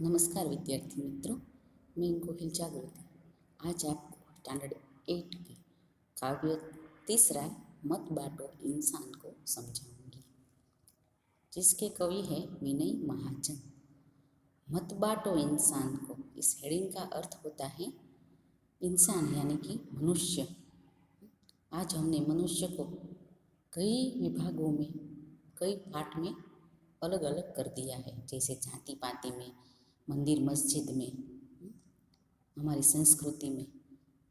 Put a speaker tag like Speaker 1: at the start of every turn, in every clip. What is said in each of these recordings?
Speaker 1: नमस्कार विद्यार्थी मित्रों, मैं गोहिल जागृति आज आपको स्टैंडर्ड 8 के काव्य तीसरा मत बांटो इंसान को समझाऊंगी, जिसके कवि है विनय महाजन। मत बांटो इंसान को, इस हेडिंग का अर्थ होता है इंसान यानी कि मनुष्य। आज हमने मनुष्य को कई विभागों में, कई पार्ट में अलग अलग कर दिया है, जैसे जाति पाति में, मंदिर मस्जिद में, हमारी संस्कृति में।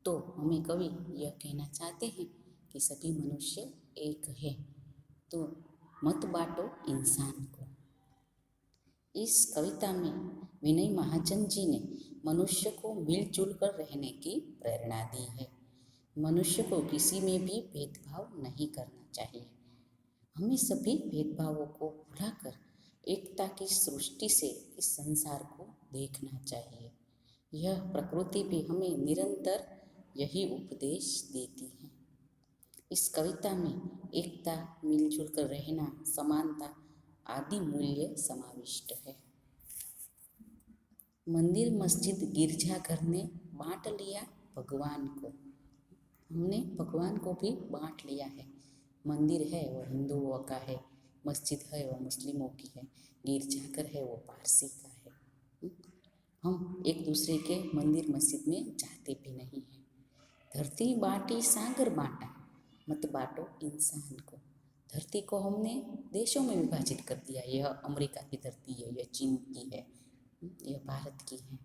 Speaker 1: तो हमें कवि यह कहना चाहते हैं कि सभी मनुष्य एक है, तो मत बांटो इंसान को। इस कविता में विनय महाजन जी ने मनुष्य को मिलजुल कर रहने की प्रेरणा दी है। मनुष्य को किसी में भी भेदभाव नहीं करना चाहिए। हमें सभी भेदभावों को भुलाकर एकता की सृष्टि से इस संसार को देखना चाहिए। यह प्रकृति भी हमें निरंतर यही उपदेश देती है। इस कविता में एकता, मिलजुल कर रहना, समानता आदि मूल्य समाविष्ट है। मंदिर मस्जिद गिरजाघर ने बांट लिया भगवान को। हमने भगवान को भी बांट लिया है। मंदिर है वो हिंदुओं का है, मस्जिद है वो मुस्लिमों की है, गिरजाघर है वो पारसी का है। हम एक दूसरे के मंदिर मस्जिद में जाते भी नहीं हैं। धरती बांटी सागर बांटा, मत बांटो इंसान को। धरती को हमने देशों में विभाजित कर दिया। यह अमेरिका की धरती है, यह चीन की है, यह भारत की है।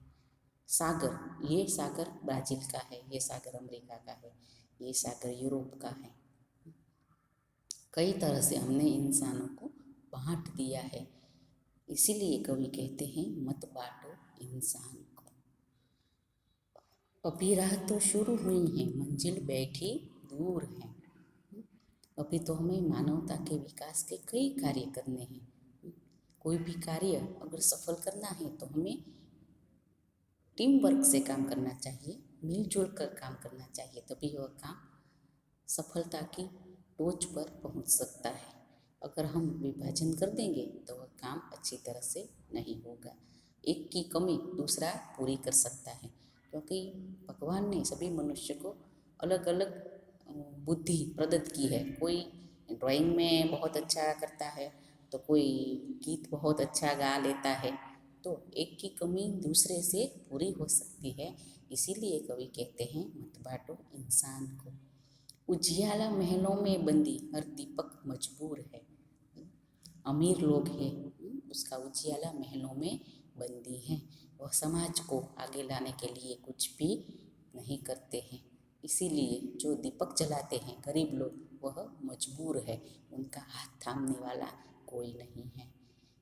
Speaker 1: सागर, ये सागर ब्राज़ील का है, ये सागर अमेरिका का है, ये सागर यूरोप का है। कई तरह से हमने इंसानों को बांट दिया है। इसीलिए कवि कहते हैं मत बांटो इंसान को। अभी राह तो शुरू हुई है, मंजिल बैठी दूर है। अभी तो हमें मानवता के विकास के कई कार्य करने हैं। कोई भी कार्य अगर सफल करना है तो हमें टीम वर्क से काम करना चाहिए, मिलजुल कर काम करना चाहिए, तभी वह काम सफलता की टोच पर पहुंच सकता है। अगर हम विभाजन कर देंगे तो वह काम अच्छी तरह से नहीं होगा। एक की कमी दूसरा पूरी कर सकता है, क्योंकि भगवान ने सभी मनुष्य को अलग अलग बुद्धि प्रदत्त की है। कोई ड्राइंग में बहुत अच्छा करता है, तो कोई गीत बहुत अच्छा गा लेता है, तो एक की कमी दूसरे से पूरी हो सकती है। इसीलिए कवि कहते हैं मत बांटो इंसान को। उजियाला महलों में बंदी हर दीपक मजबूर है। अमीर लोग हैं, उसका उजियाला महलों में बंदी हैं। वह समाज को आगे लाने के लिए कुछ भी नहीं करते हैं। इसीलिए जो दीपक जलाते हैं गरीब लोग, वह मजबूर है, उनका हाथ थामने वाला कोई नहीं है।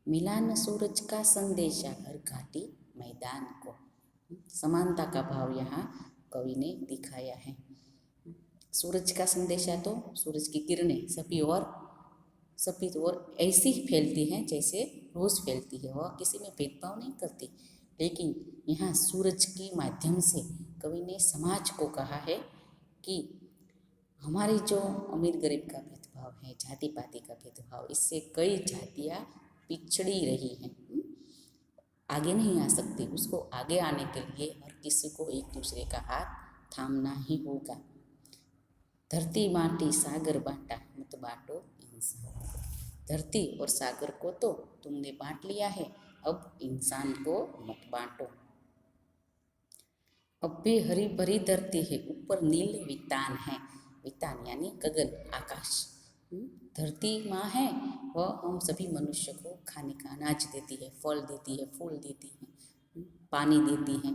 Speaker 1: मिला न सूरज का संदेशा हर घाटी मैदान को। समानता का भाव यहाँ कवि ने दिखाया है। सूरज का संदेशा तो सूरज की किरणें सभी ओर ऐसी ही फैलती हैं जैसे रोज़ फैलती है। वह किसी में भेदभाव नहीं करती। लेकिन यहाँ सूरज के माध्यम से कवि ने समाज को कहा है कि हमारी जो अमीर गरीब का भेदभाव है, जाति पाति का भेदभाव, इससे कई जातियाँ पिछड़ी रही हैं, आगे नहीं आ सकती। उसको आगे आने के लिए हर किसी को एक दूसरे का हाथ थामना ही होगा। धरती बांटी सागर बांटा, मत बांटो इंसान को। धरती और सागर को तो तुमने बांट लिया है, अब इंसान को मत बांटो। अब भी हरी भरी धरती है, ऊपर नील वितान है। वितान यानी गगन, आकाश। धरती माँ है, वह हम सभी मनुष्य को खाने का अनाज देती है, फल देती है, फूल देती है, पानी देती है।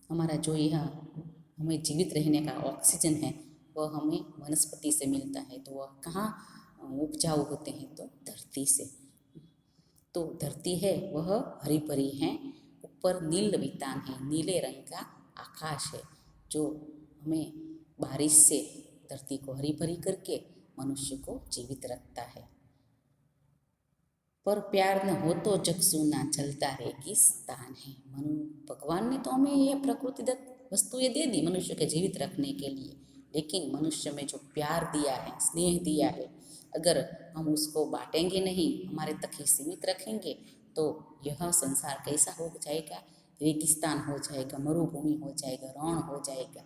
Speaker 1: हमारा जो यह हमें जीवित रहने का ऑक्सीजन है, वह हमें वनस्पति से मिलता है। तो वह कहाँ उपजाऊ होते हैं? तो धरती से। तो धरती है वह हरी भरी है, ऊपर नील वितान है, नीले रंग का आकाश है, जो हमें बारिश से धरती को हरी भरी करके मनुष्य को जीवित रखता है। पर प्यार न हो तो जग सूना, चलता है किस तान है। भगवान ने तो हमें यह प्रकृतिदत्त वस्तुएं दे दी मनुष्य के जीवित रखने के लिए, लेकिन मनुष्य में जो प्यार दिया है, स्नेह दिया है, अगर हम उसको बांटेंगे नहीं, हमारे तक ही सीमित रखेंगे, तो यह संसार कैसा हो जाएगा, रेगिस्तान हो जाएगा, मरुभूमि हो जाएगा, रण हो जाएगा।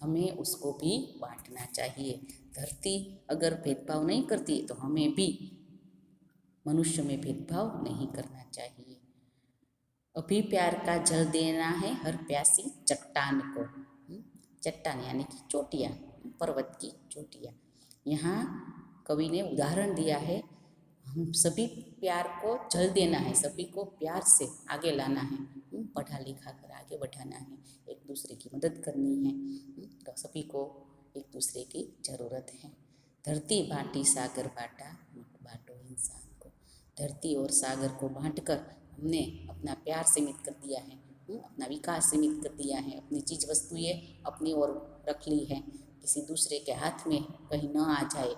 Speaker 1: हमें उसको भी बांटना चाहिए। धरती अगर भेदभाव नहीं करती तो हमें भी मनुष्य में भेदभाव नहीं करना चाहिए। अभी प्यार का जल देना है हर प्यासी चट्टान को। चट्टान यानी कि चोटियाँ, पर्वत की चोटियाँ। यहाँ कवि ने उदाहरण दिया है, हम सभी प्यार को जल देना है, सभी को प्यार से आगे लाना है, पढ़ा लिखा कर आगे बढ़ाना है, एक दूसरे की मदद करनी है। तो सभी को एक दूसरे की ज़रूरत है। धरती बांटी सागर बांटा, मत बांटो इंसान को। धरती और सागर को बांटकर हमने अपना प्यार सीमित कर दिया है, अपना विकास सीमित कर दिया है, अपनी चीज़ वस्तुएँ अपनी ओर रख ली है, किसी दूसरे के हाथ में कहीं न आ जाए।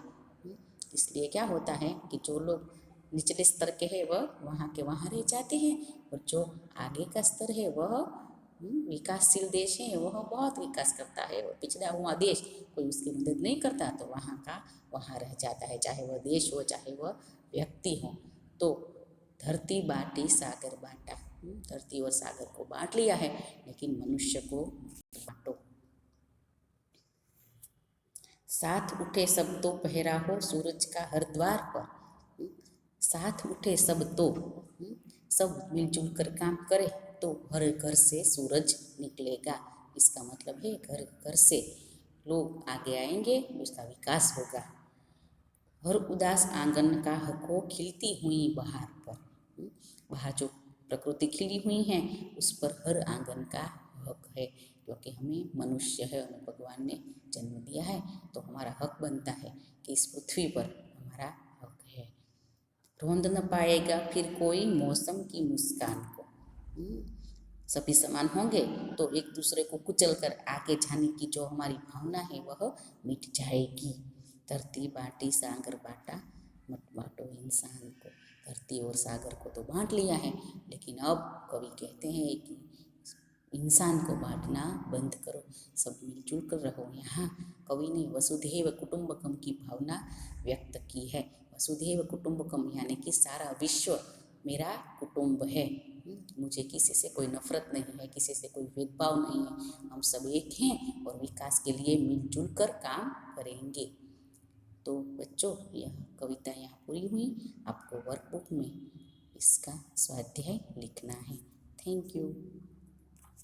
Speaker 1: इसलिए क्या होता है कि जो लोग निचले स्तर के हैं वह वहाँ के वहाँ रह जाते हैं, और जो आगे का स्तर है वह विकासशील देश है, वह बहुत विकास करता है। और पिछड़ा हुआ देश कोई उसकी मदद नहीं करता तो वहाँ का वहाँ रह जाता है, चाहे वह देश हो चाहे वह व्यक्ति हो। तो धरती बांटी सागर बांटा, धरती और सागर को बांट लिया है, लेकिन मनुष्य को बांटो। साथ उठे सब तो पहरा हो सूरज का हर द्वार पर। साथ उठे सब तो, सब मिलजुल कर काम करे तो हर घर से सूरज निकलेगा। इसका मतलब है घर घर से लोग आगे आएंगे, उसका विकास होगा। हर उदास आंगन का हक हो खिलती हुई बहार पर। वहाँ जो प्रकृति खिली हुई है उस पर हर आंगन का हक है, क्योंकि हमें मनुष्य है, हमें भगवान ने जन्म दिया है, तो हमारा हक बनता है कि इस पृथ्वी पर हमारा हक है। रोंद न पाएगा फिर कोई मौसम की मुस्कान को। सभी समान होंगे तो एक दूसरे को कुचल कर आगे जाने की जो हमारी भावना है वह मिट जाएगी। धरती बांटी सागर बांटा, मत बांटो इंसान को। धरती और सागर को तो बांट लिया है, लेकिन अब कवि कहते हैं कि इंसान को बांटना बंद करो, सब मिलजुल कर रहो। यहाँ कवि ने वसुधैव कुटुंबकम की भावना व्यक्त की है। वसुधैव कुटुंबकम यानी कि सारा विश्व मेरा कुटुंब है, मुझे किसी से कोई नफरत नहीं है, किसी से कोई भेदभाव नहीं है, हम सब एक हैं और विकास के लिए मिलजुल कर काम करेंगे। तो बच्चों यह कविता यहाँ पूरी हुई। आपको वर्कबुक में इसका स्वाध्याय लिखना है। Thank you.